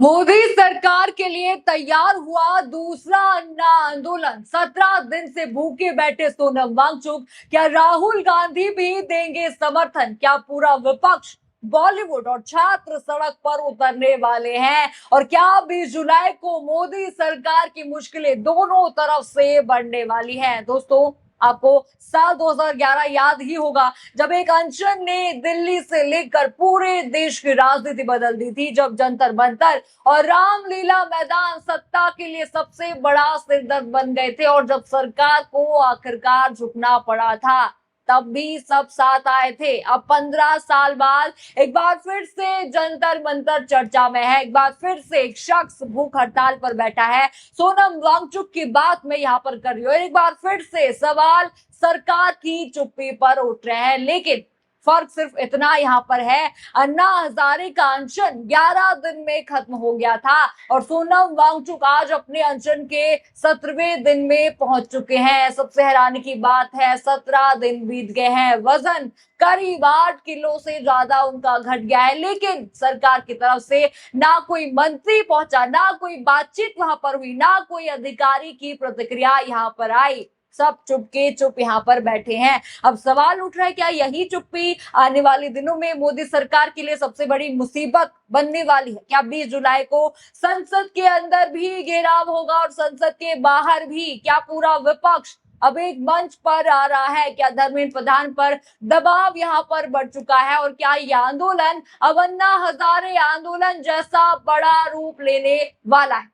मोदी सरकार के लिए तैयार हुआ दूसरा अन्ना आंदोलन। 17 दिन से भूखे बैठे सोनम वांगचुक, क्या राहुल गांधी भी देंगे समर्थन? क्या पूरा विपक्ष, बॉलीवुड और छात्र सड़क पर उतरने वाले हैं? और क्या 20 जुलाई को मोदी सरकार की मुश्किलें दोनों तरफ से बढ़ने वाली हैं? दोस्तों, आपको साल 2011 याद ही होगा, जब एक अनशन ने दिल्ली से लेकर पूरे देश की राजनीति बदल दी थी, जब जंतर मंतर और रामलीला मैदान सत्ता के लिए सबसे बड़ा सिरदर्द बन गए थे और जब सरकार को आखिरकार झुकना पड़ा था, तब भी सब साथ आए थे। अब 15 साल बाद एक बार फिर से जंतर मंतर चर्चा में है, एक बार फिर से एक शख्स भूख हड़ताल पर बैठा है। सोनम वांगचुक की बात मैं यहाँ पर कर रही हूँ। एक बार फिर से सवाल सरकार की चुप्पी पर उठ रहे हैं, लेकिन फर्क सिर्फ इतना यहाँ पर है, अन्ना हजारे का अनशन 11 दिन में खत्म हो गया था और सोनम वांगचुक आज अपने अनशन के 17वें दिन में पहुंच चुके हैं। सबसे हैरानी की बात है, 17 दिन बीत गए हैं, वजन करीब 8 किलो से ज्यादा उनका घट गया है, लेकिन सरकार की तरफ से ना कोई मंत्री पहुंचा, ना कोई बातचीत वहां पर हुई, ना कोई अधिकारी की प्रतिक्रिया यहाँ पर आई। सब चुप के चुप यहाँ पर बैठे हैं। अब सवाल उठ रहा है, क्या यही चुप्पी आने वाले दिनों में मोदी सरकार के लिए सबसे बड़ी मुसीबत बनने वाली है? क्या 20 जुलाई को संसद के अंदर भी घेराव होगा और संसद के बाहर भी? क्या पूरा विपक्ष अब एक मंच पर आ रहा है? क्या धर्मेंद्र प्रधान पर दबाव यहाँ पर बढ़ चुका है? और क्या यह आंदोलन अब अन्ना हजारे आंदोलन जैसा बड़ा रूप लेने वाला है?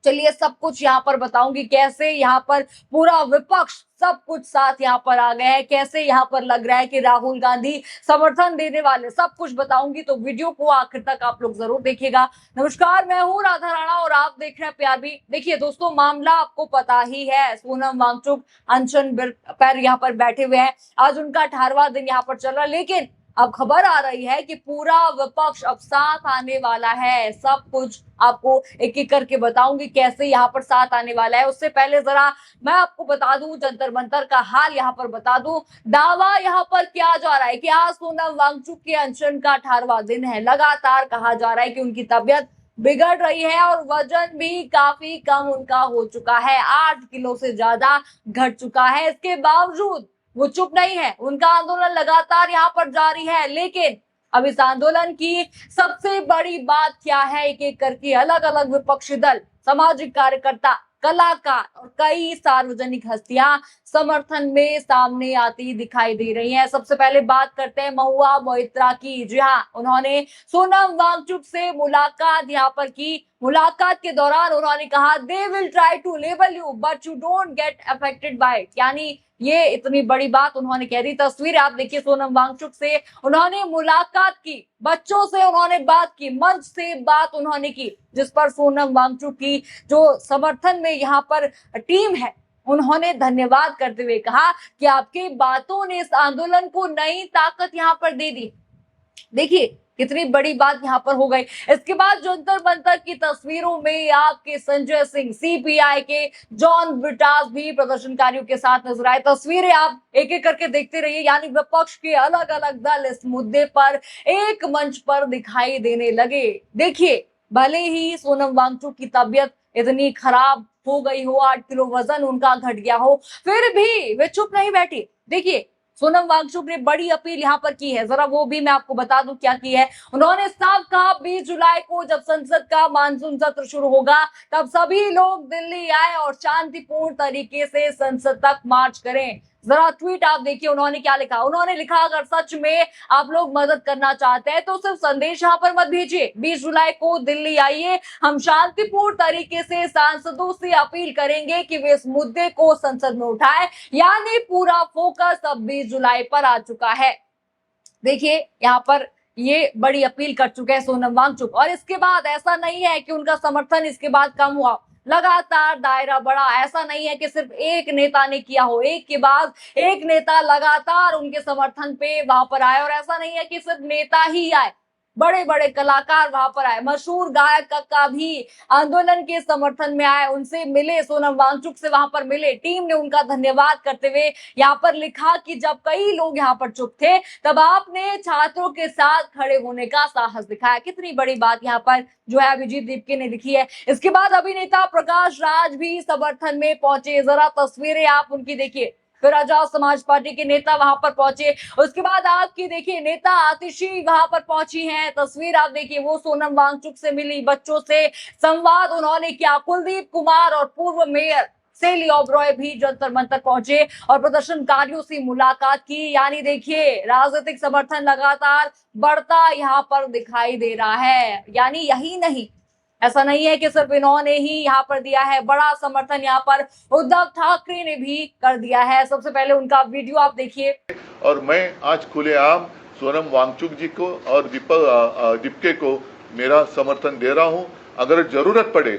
चलिए सब कुछ यहाँ पर बताऊंगी, कैसे यहाँ पर पूरा विपक्ष सब कुछ साथ यहाँ पर आ गए हैं, कैसे यहाँ पर लग रहा है कि राहुल गांधी समर्थन देने वाले, सब कुछ बताऊंगी। तो वीडियो को आखिर तक आप लोग जरूर देखिएगा। नमस्कार, मैं हूँ राधा राणा और आप देख रहे हैं प्यार भी। देखिए दोस्तों, मामला आपको पता ही है, सोनम वांगचुक अनशन पर यहाँ पर बैठे हुए हैं। आज उनका 18वां दिन यहाँ पर चल रहा है, लेकिन अब खबर आ रही है कि पूरा विपक्ष अब साथ आने वाला है। सब कुछ आपको एक एक करके बताऊंगी कैसे यहाँ पर साथ आने वाला है। उससे पहले जरा मैं आपको बता दूं, जंतर मंतर का हाल यहाँ पर बता दूं। दावा यहाँ पर किया जा रहा है कि आज सोनम वांगचुक के अनशन का 18वां दिन है। लगातार कहा जा रहा है कि उनकी तबीयत बिगड़ रही है और वजन भी काफी कम उनका हो चुका है, 8 किलो से ज्यादा घट चुका है। इसके बावजूद वो चुप नहीं है, उनका आंदोलन लगातार यहाँ पर जारी है। लेकिन अब इस आंदोलन की सबसे बड़ी बात क्या है, एक एक करके अलग अलग विपक्षी दल, सामाजिक कार्यकर्ता, कलाकार और कई सार्वजनिक हस्तियां समर्थन में सामने आती दिखाई दे रही हैं। सबसे पहले बात करते हैं महुआ मोइत्रा की। जी हाँ, उन्होंने सोनम वांगचुक से मुलाकात यहाँ पर की। मुलाकात के दौरान उन्होंने कहा, they will try to label you but you don't get affected by it. यानी ये इतनी बड़ी बात उन्होंने कह दी। तस्वीर आप देखिए सोनम वांगचुक से, उन्होंने मुलाकात की, बच्चों से उन्होंने बात की, मंच से बात उन्होंने की, जिस पर सोनम वांगचुक की जो समर्थन में यहाँ पर टीम है, उन्होंने धन्यवाद करते हुए कहा कि आपकी बातों ने इस आंदोलन को नई ताकत यहाँ पर दे दी। देखिए कितनी बड़ी बात यहाँ पर हो गई। इसके बाद जंतर मंतर की तस्वीरों में आपके संजय सिंह, सीपीआई के जॉन ब्रिटास भी प्रदर्शनकारियों के साथ नजर आए। तस्वीरें आप एक एक करके देखते रहिए, यानी विपक्ष के अलग अलग दल इस मुद्दे पर एक मंच पर दिखाई देने लगे। देखिए, भले ही सोनम वांगचुक की तबीयत इतनी खराब हो गई हो, 8 किलो वजन उनका घट गया हो, फिर भी वे चुप नहीं बैठी। देखिए सोनम वांगचुक ने बड़ी अपील यहाँ पर की है, जरा वो भी मैं आपको बता दूं क्या की है। उन्होंने साफ कहा, 20 जुलाई को जब संसद का मानसून सत्र शुरू होगा, तब सभी लोग दिल्ली आए और शांतिपूर्ण तरीके से संसद तक मार्च करें। जरा ट्वीट आप देखिए, उन्होंने क्या लिखा। उन्होंने लिखा, अगर सच में आप लोग मदद करना चाहते हैं तो सिर्फ संदेश यहाँ पर मत भेजिए, 20 जुलाई को दिल्ली आइए, हम शांतिपूर्ण तरीके से सांसदों से अपील करेंगे कि वे इस मुद्दे को संसद में उठाएं। यानी पूरा फोकस अब 20 जुलाई पर आ चुका है। देखिए यहाँ पर ये बड़ी अपील कर चुके हैं सोनम वांगचुक। और इसके बाद ऐसा नहीं है कि उनका समर्थन इसके बाद कम हुआ, लगातार दायरा बढ़ा। ऐसा नहीं है कि सिर्फ एक नेता ने किया हो, एक के बाद एक नेता लगातार उनके समर्थन पे वहां पर आए। और ऐसा नहीं है कि सिर्फ नेता ही आए, बड़े बड़े कलाकार वहां पर आए, मशहूर गायक का भी आंदोलन के समर्थन में आए, उनसे मिले, सोनम वांगचुक से वहां पर मिले। टीम ने उनका धन्यवाद करते हुए यहाँ पर लिखा कि जब कई लोग यहाँ पर चुप थे तब आपने छात्रों के साथ खड़े होने का साहस दिखाया। कितनी बड़ी बात यहाँ पर जो है अभिजीत दीपके ने लिखी है। इसके बाद अभिनेता प्रकाश राज भी समर्थन में पहुंचे। जरा तस्वीरें आप उनकी देखिए। फिर आजाद समाज पार्टी के नेता वहां पर पहुंचे। उसके बाद आपकी देखिए नेता आतिशी वहां पर पहुंची हैं। तस्वीर आप देखिए, वो सोनम वांगचुक से मिली, बच्चों से संवाद उन्होंने किया। कुलदीप कुमार और पूर्व मेयर सेली ओबरॉय भी जंतर मंतर पहुंचे और प्रदर्शनकारियों से मुलाकात की। यानी देखिए राजनीतिक समर्थन लगातार बढ़ता यहाँ पर दिखाई दे रहा है। यानी यही नहीं, ऐसा नहीं है कि सिर्फ इन्होंने ही यहाँ पर दिया है, बड़ा समर्थन यहाँ पर उद्धव ठाकरे ने भी कर दिया है। सबसे पहले उनका वीडियो आप देखिए। और मैं आज खुलेआम सोनम वांगचुक जी को और दीपके को मेरा समर्थन दे रहा हूं। अगर जरूरत पड़े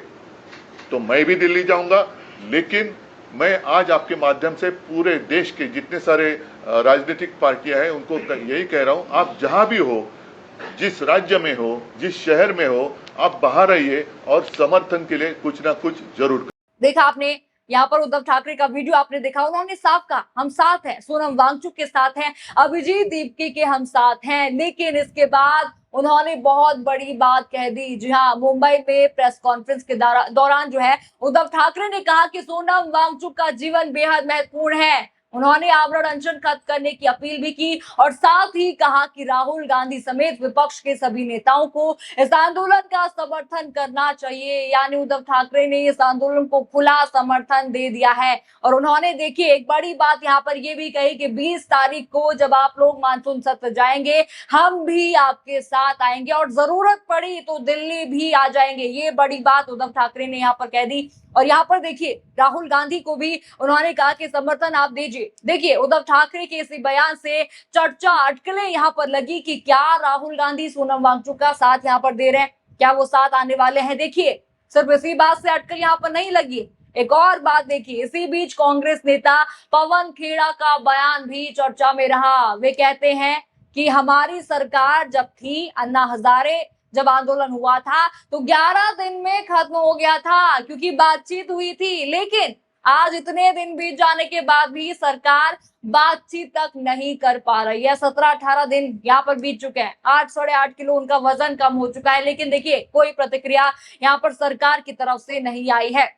तो मैं भी दिल्ली जाऊंगा, लेकिन मैं आज आपके माध्यम से पूरे देश के जितने सारे राजनीतिक पार्टियां हैं उनको यही कह रहा हूं, आप जहां भी हो, जिस राज्य में हो, जिस शहर में हो, आप बाहर आइए और समर्थन के लिए कुछ ना कुछ जरूर करें। देखा आपने यहाँ पर उद्धव ठाकरे का वीडियो आपने देखा, उन्होंने साफ कहा हम साथ हैं, सोनम वांगचुक के साथ हैं, अभिजीत दीपके के हम साथ हैं। लेकिन इसके बाद उन्होंने बहुत बड़ी बात कह दी। जी हाँ, मुंबई में प्रेस कॉन्फ्रेंस के दौरान जो है उद्धव ठाकरे ने कहा कि सोनम वांगचुक का जीवन बेहद महत्वपूर्ण है। उन्होंने आवरण अनशन खत्म करने की अपील भी की और साथ ही कहा कि राहुल गांधी समेत विपक्ष के सभी नेताओं को इस आंदोलन का समर्थन करना चाहिए। यानी उद्धव ठाकरे ने इस आंदोलन को खुला समर्थन दे दिया है। और उन्होंने देखिए एक बड़ी बात यहाँ पर ये भी कही कि 20 तारीख को जब आप लोग मानसून सत्र जाएंगे, हम भी आपके साथ आएंगे और जरूरत पड़ी तो दिल्ली भी आ जाएंगे। ये बड़ी बात उद्धव ठाकरे ने यहाँ पर कह दी। और यहाँ पर देखिए राहुल गांधी को भी उन्होंने कहा कि समर्थन आप दीजिए। देखिए उद्धव ठाकरे के इसी बयान से चर्चा अटकलें यहाँ पर लगी कि क्या राहुल गांधी सोनम वांगचुक का साथ यहाँ पर दे रहे हैं, क्या वो साथ आने वाले हैं। देखिए सिर्फ इसी बात से अटकल यहाँ पर नहीं लगी, एक और बात देखिए। इसी बीच कांग्रेस नेता पवन खेड़ा का बयान भी चर्चा में रहा। वे कहते हैं कि हमारी सरकार जब थी, अन्ना हजारे जब आंदोलन हुआ था तो 11 दिन में खत्म हो गया था, क्योंकि बातचीत हुई थी। लेकिन आज इतने दिन बीत जाने के बाद भी सरकार बातचीत तक नहीं कर पा रही है। 17-18 दिन यहाँ पर बीत चुके हैं, 8 साढ़े 8 किलो उनका वजन कम हो चुका है। लेकिन देखिए कोई प्रतिक्रिया यहाँ पर सरकार की तरफ से नहीं आई है।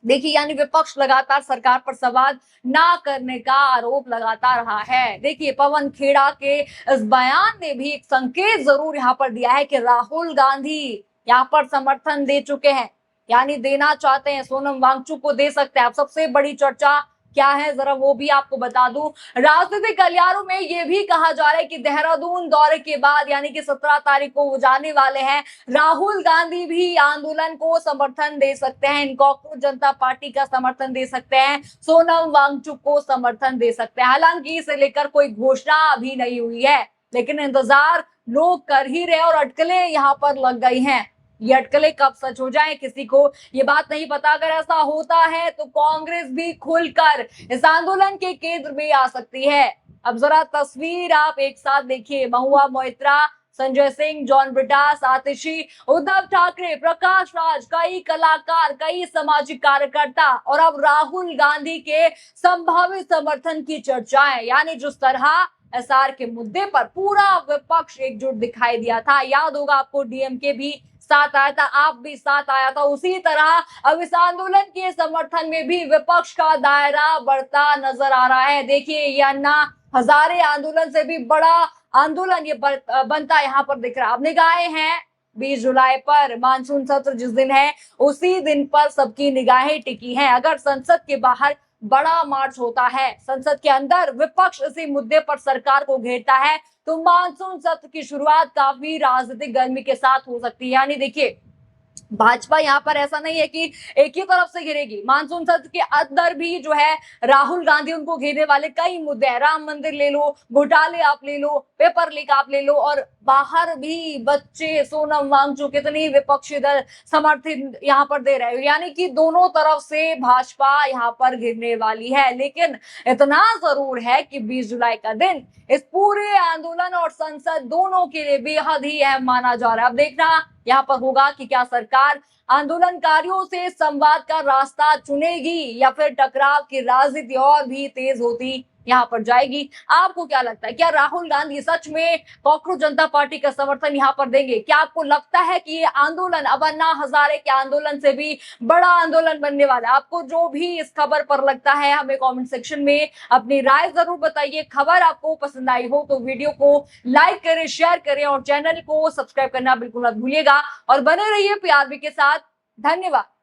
देखिए यानी विपक्ष लगातार सरकार पर सवाल ना करने का आरोप लगाता रहा है। देखिए पवन खेड़ा के इस बयान ने भी एक संकेत जरूर यहाँ पर दिया है कि राहुल गांधी यहाँ पर समर्थन दे चुके हैं, यानी देना चाहते हैं, सोनम वांगचुक को दे सकते हैं। अब सबसे बड़ी चर्चा क्या है जरा वो भी आपको बता दूं। राजनीतिक गलियारों में ये भी कहा जा रहा है कि देहरादून दौरे के बाद यानी कि 17 तारीख को वो जाने वाले हैं, राहुल गांधी भी आंदोलन को समर्थन दे सकते हैं, इनको जनता पार्टी का समर्थन दे सकते हैं, सोनम वांगचुक को समर्थन दे सकते हैं। हालांकि इसे लेकर कोई घोषणा अभी नहीं हुई है, लेकिन इंतजार लोग कर ही रहे और अटकलें यहाँ पर लग गई हैं। ये अटकलें कब सच हो जाए किसी को ये बात नहीं पता। अगर ऐसा होता है तो कांग्रेस भी खुलकर इस आंदोलन के केंद्र में आ सकती है। अब जरा तस्वीर आप एक साथ देखिए। महुआ मोइत्रा, संजय सिंह, जॉन ब्रिटास, आतिशी, उद्धव ठाकरे, प्रकाश राज, कई कलाकार, कई सामाजिक कार्यकर्ता और अब राहुल गांधी के संभावित समर्थन की चर्चाएं। यानी जिस तरह एसआर के मुद्दे पर पूरा विपक्ष एकजुट दिखाई दिया था, याद होगा आपको, डीएमके भी साथ आया था, आप भी साथ आया था, उसी तरह अब इस आंदोलन के समर्थन में भी विपक्ष का दायरा बढ़ता नजर आ रहा है। देखिए ये अन्ना हजारे आंदोलन से भी बड़ा आंदोलन ये बनता यहाँ पर दिख रहा है। अब निगाहें हैं 20 जुलाई पर, मानसून सत्र जिस दिन है उसी दिन पर सबकी निगाहें टिकी हैं। अगर संसद के बाहर बड़ा मार्च होता है, संसद के अंदर विपक्ष इसी मुद्दे पर सरकार को घेरता है, तो मानसून सत्र की शुरुआत काफी राजनीतिक गर्मी के साथ हो सकती है। यानी देखिए भाजपा यहाँ पर ऐसा नहीं है कि एक ही तरफ से घेरेगी। मानसून सत्र के अंदर भी जो है राहुल गांधी उनको घेरने वाले कई मुद्दे हैं। राम मंदिर ले लो, घोटाले आप ले लो, पेपर लीक आप ले लो, और बाहर भी बच्चे, सोनम वांगचुक, कितनी विपक्षी दल समर्थन यहाँ पर दे रहे हैं। यानी कि दोनों तरफ से भाजपा यहाँ पर घेरने वाली है। लेकिन इतना जरूर है कि 20 जुलाई का दिन इस पूरे आंदोलन और संसद दोनों के लिए बेहद ही अहम माना जा रहा है। अब देखना यहाँ पर होगा कि क्या सरकार आंदोलनकारियों से संवाद का रास्ता चुनेगी या फिर टकराव की राजनीति और भी तेज होती यहाँ पर जाएगी। आपको क्या लगता है, क्या राहुल गांधी सच में कॉकरोच जनता पार्टी का समर्थन यहाँ पर देंगे? क्या आपको लगता है कि ये आंदोलन अब अन्ना हजारे के आंदोलन से भी बड़ा आंदोलन बनने वाला है? आपको जो भी इस खबर पर लगता है हमें कमेंट सेक्शन में अपनी राय जरूर बताइए। खबर आपको पसंद आई हो तो वीडियो को लाइक करें, शेयर करें और चैनल को सब्सक्राइब करना बिल्कुल मत भूलिएगा। और बने रहिए पीआरबी के साथ। धन्यवाद।